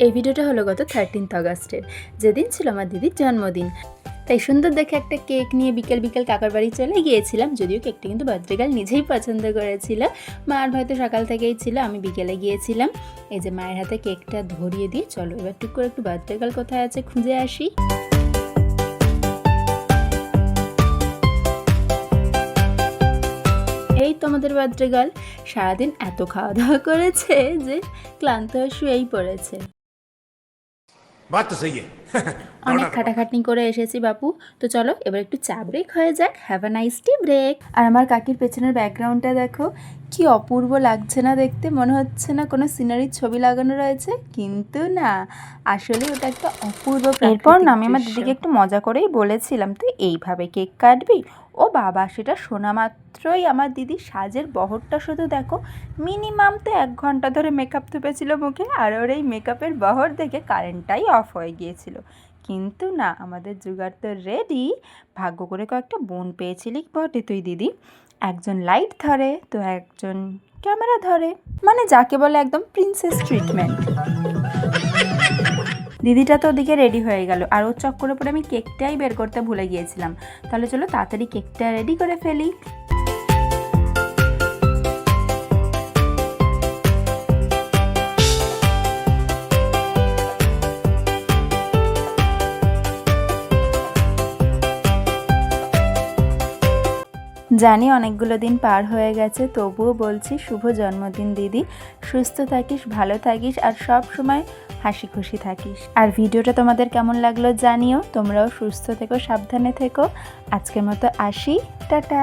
এই ভিডিওটা হলো গত 13th অগাস্টের, যেদিন ছিল আমার দিদির জন্মদিন। তাই সুন্দর দেখে একটা কেক নিয়ে বিকেল বিকেল কাকার বাড়ি চলে গিয়েছিলাম। যদিও কেকটা কিন্তু বার্থডে গার্ল নিজেই পছন্দ করেছিল। মার হয়তো সকাল থেকেই ছিল, আমি বিকেলে গিয়েছিলাম। এই যে মায়ের হাতে কেকটা ধরিয়ে দিয়ে চলো এবার টুক করে একটু বার্থডে গার্ল কোথায় আছে খুঁজে আসি। এই তোমাদের বার্থডে গার্ল সারাদিন এত খাওয়া দাওয়া করেছে যে ক্লান্ত হয়ে শুয়েই পড়েছে। অনেক খাটাখাটনি করে এসেছি বাপু, তো চলো এবার একটু চা ব্রেক হয়ে যাক। Have a nice tea break. আর আমার কাকির পেছনের ব্যাকগ্রাউন্ডটা দেখো কি অপূর্ব লাগছে না দেখতে, মনে হচ্ছে না কোনো সিনারির ছবি লাগানো রয়েছে, কিন্তু না, আসলে ওটা একটা অপূর্ব। এরপর না আমি আমার দিদিকে একটু মজা করেই বলেছিলাম, তুই এইভাবে কেক কাটবি? ও বাবা, সেটা শোনা মাত্রই আমার দিদি সাজের বহরটা শুধু দেখো, মিনিমাম তো 1 ঘন্টা ধরে মেকআপ থুপেছিল মুখে, আর ওর এই মেকআপের বহর দেখে কারেন্টটাই অফ হয়ে গিয়েছিল। কিন্তু না, আমাদের জোগাড় তো রেডি। ভাগ্য করে কয়েকটা বোন পেয়েছিলি বটে তুই দিদি, একজন লাইট ধরে তো একজন ক্যামেরা ধরে, মানে যাকে বলে একদম প্রিন্সেস ট্রিটমেন্ট। দিদিটা তো ওদিকে রেডি হয়ে গেল, আর ওর চক্করে পরে আমি কেকটাই বের করতে ভুলে গিয়েছিলাম। তাহলে চলো তাড়াতাড়ি কেকটা রেডি করে ফেলি। জানি অনেকগুলো দিন পার হয়ে গেছে, তবুও বলছি শুভ জন্মদিন দিদি। সুস্থ থাকিস, ভালো থাকিস, আর সব সময় হাসি খুশি থাকিস। আর ভিডিওটা তোমাদের কেমন লাগলো জানিও। তোমরাও সুস্থ থেকো, সাবধানে থেকো। আজকের মতো আসি, টাটা।